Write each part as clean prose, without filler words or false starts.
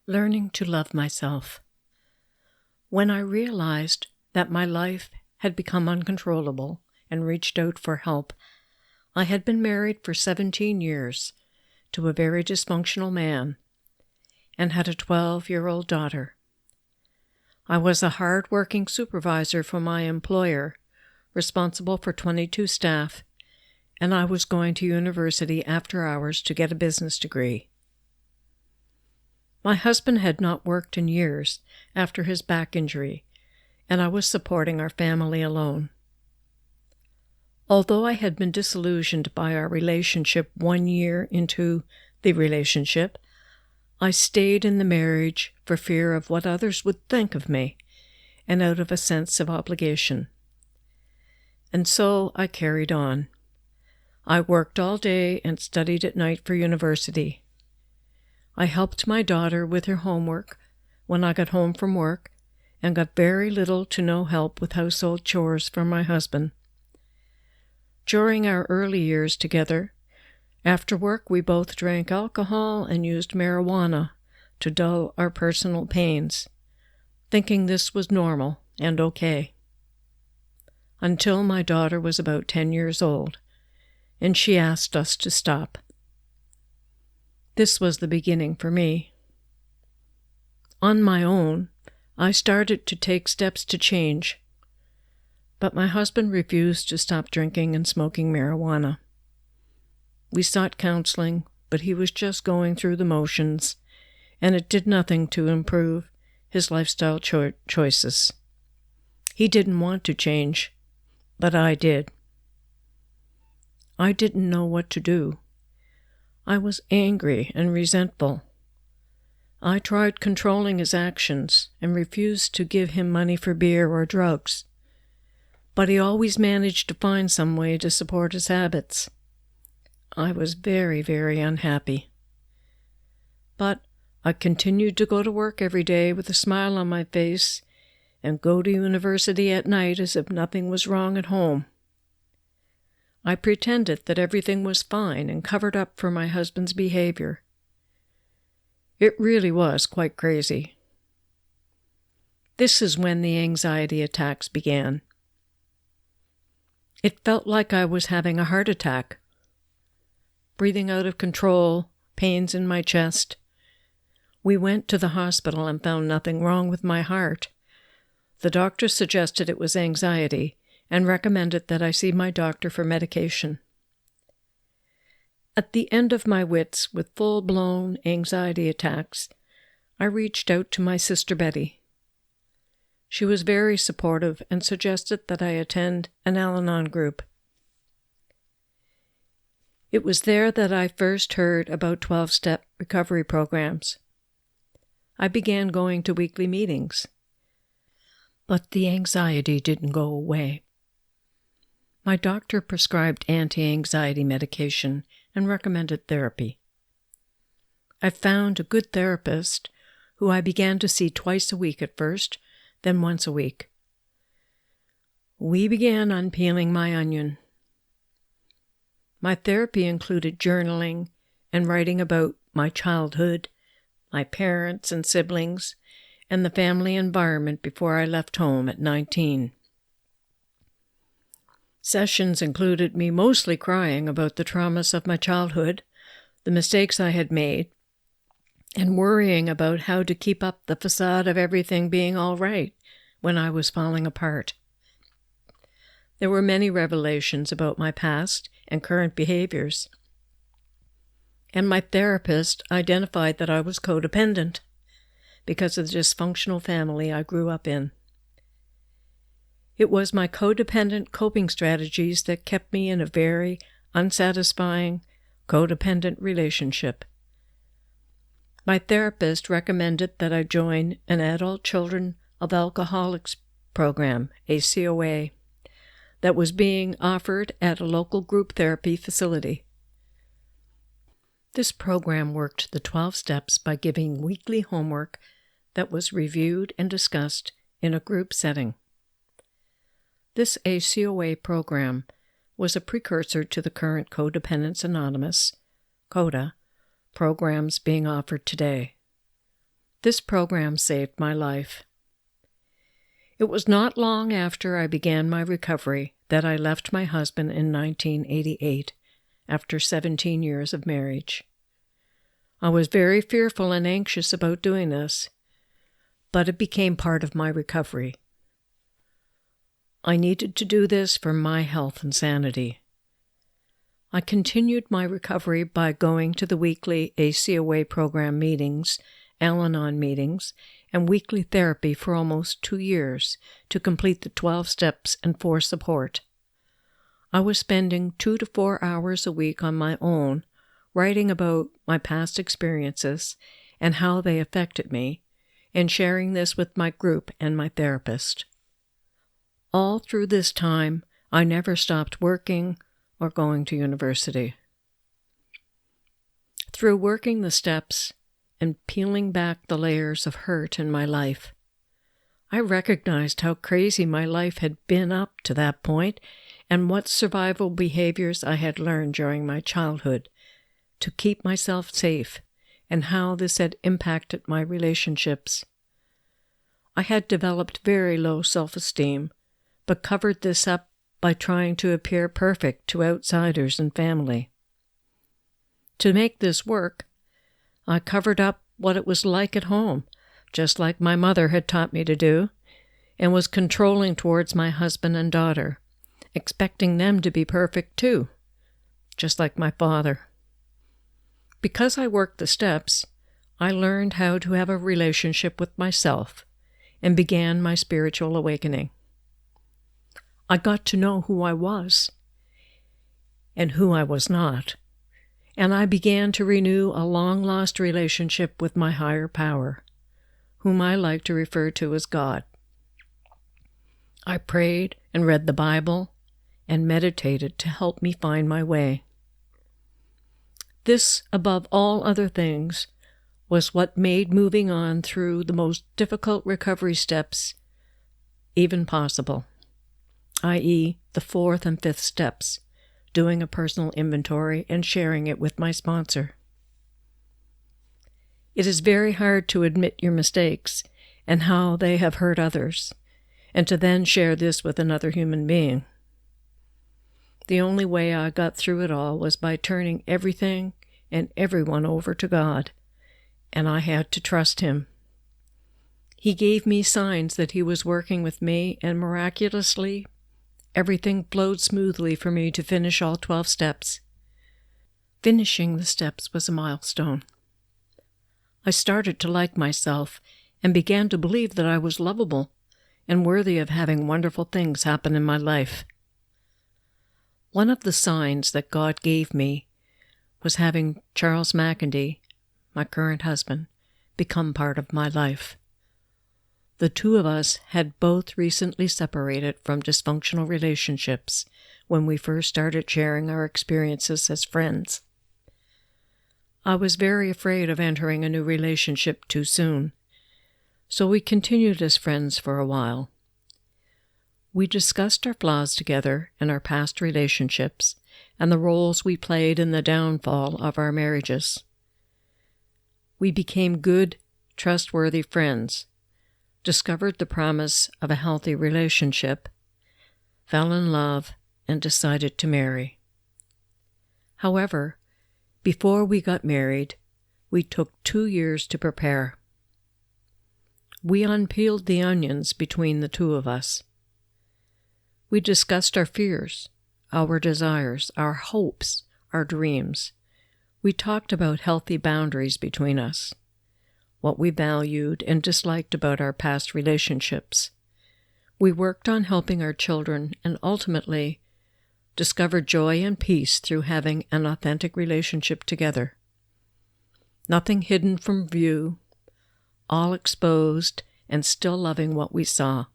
Learning to love myself. When I realized that my life had become uncontrollable and reached out for help, I had been married for 17 years to a very dysfunctional man and had a 12-year-old daughter. I was a hard-working supervisor for my employer, responsible for 22 staff, and I was going to university after hours to get a business degree. My husband had not worked in years after his back injury, and I was supporting our family alone. Although I had been disillusioned by our relationship 1 year into the relationship, I stayed in the marriage for fear of what others would think of me and out of a sense of obligation. And so I carried on. I worked all day and studied at night for university. I helped my daughter with her homework when I got home from work and got very little to no help with household chores from my husband. During our early years together, after work we both drank alcohol and used marijuana to dull our personal pains, thinking this was normal and okay. Until my daughter was about 10 years old, and she asked us to stop. This was the beginning for me. On my own, I started to take steps to change, but my husband refused to stop drinking and smoking marijuana. We sought counseling, but he was just going through the motions, and it did nothing to improve his lifestyle choices. He didn't want to change, but I did. I didn't know what to do. I was angry and resentful. I tried controlling his actions and refused to give him money for beer or drugs, but he always managed to find some way to support his habits. I was very, very unhappy. But I continued to go to work every day with a smile on my face and go to university at night as if nothing was wrong at home. I pretended that everything was fine and covered up for my husband's behavior. It really was quite crazy. This is when the anxiety attacks began. It felt like I was having a heart attack. Breathing out of control, pains in my chest. We went to the hospital and found nothing wrong with my heart. The doctor suggested it was anxiety and recommended that I see my doctor for medication. At the end of my wits with full-blown anxiety attacks, I reached out to my sister Betty. She was very supportive and suggested that I attend an Al-Anon group. It was there that I first heard about 12-step recovery programs. I began going to weekly meetings, but the anxiety didn't go away. My doctor prescribed anti-anxiety medication and recommended therapy. I found a good therapist who I began to see twice a week at first, then once a week. We began unpeeling my onion. My therapy included journaling and writing about my childhood, my parents and siblings, and the family environment before I left home at 19. Sessions included me mostly crying about the traumas of my childhood, the mistakes I had made, and worrying about how to keep up the facade of everything being all right when I was falling apart. There were many revelations about my past and current behaviors, and my therapist identified that I was codependent because of the dysfunctional family I grew up in. It was my codependent coping strategies that kept me in a very unsatisfying, codependent relationship. My therapist recommended that I join an Adult Children of Alcoholics program, a COA, that was being offered at a local group therapy facility. This program worked the 12 steps by giving weekly homework that was reviewed and discussed in a group setting. This ACOA program was a precursor to the current Codependence Anonymous, CODA, programs being offered today. This program saved my life. It was not long after I began my recovery that I left my husband in 1988, after 17 years of marriage. I was very fearful and anxious about doing this, but it became part of my recovery. I needed to do this for my health and sanity. I continued my recovery by going to the weekly ACOA program meetings, Al-Anon meetings, and weekly therapy for almost 2 years to complete the 12 steps and for support. I was spending 2 to 4 hours a week on my own, writing about my past experiences and how they affected me, and sharing this with my group and my therapist. All through this time, I never stopped working or going to university. Through working the steps and peeling back the layers of hurt in my life, I recognized how crazy my life had been up to that point and what survival behaviors I had learned during my childhood to keep myself safe and how this had impacted my relationships. I had developed very low self-esteem, but covered this up by trying to appear perfect to outsiders and family. To make this work, I covered up what it was like at home, just like my mother had taught me to do, and was controlling towards my husband and daughter, expecting them to be perfect too, just like my father. Because I worked the steps, I learned how to have a relationship with myself and began my spiritual awakening. I got to know who I was and who I was not, and I began to renew a long-lost relationship with my higher power, whom I like to refer to as God. I prayed and read the Bible and meditated to help me find my way. This, above all other things, was what made moving on through the most difficult recovery steps even possible, i.e., the 4th and 5th steps, doing a personal inventory and sharing it with my sponsor. It is very hard to admit your mistakes and how they have hurt others, and to then share this with another human being. The only way I got through it all was by turning everything and everyone over to God, and I had to trust Him. He gave me signs that He was working with me, and miraculously, everything flowed smoothly for me to finish all 12 steps. Finishing the steps was a milestone. I started to like myself and began to believe that I was lovable and worthy of having wonderful things happen in my life. One of the signs that God gave me was having Charles McIndy, my current husband, become part of my life. The two of us had both recently separated from dysfunctional relationships when we first started sharing our experiences as friends. I was very afraid of entering a new relationship too soon, so we continued as friends for a while. We discussed our flaws together in our past relationships and the roles we played in the downfall of our marriages. We became good, trustworthy friends, discovered the promise of a healthy relationship, fell in love, and decided to marry. However, before we got married, we took 2 years to prepare. We unpeeled the onions between the two of us. We discussed our fears, our desires, our hopes, our dreams. We talked about healthy boundaries between us, what we valued and disliked about our past relationships. We worked on helping our children and ultimately discovered joy and peace through having an authentic relationship together. Nothing hidden from view, all exposed and still loving what we saw.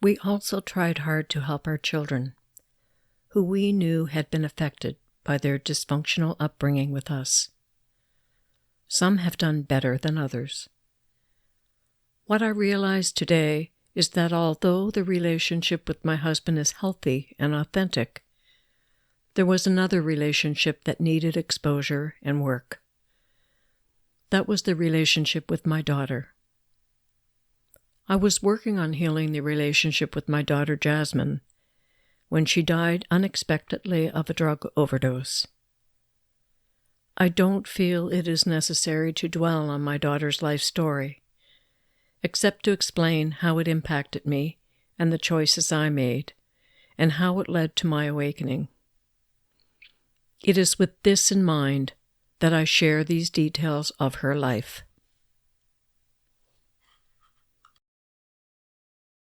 We also tried hard to help our children, who we knew had been affected by their dysfunctional upbringing with us. Some have done better than others. What I realize today is that although the relationship with my husband is healthy and authentic, there was another relationship that needed exposure and work. That was the relationship with my daughter. I was working on healing the relationship with my daughter Jasmine when she died unexpectedly of a drug overdose. I don't feel it is necessary to dwell on my daughter's life story, except to explain how it impacted me and the choices I made, and how it led to my awakening. It is with this in mind that I share these details of her life.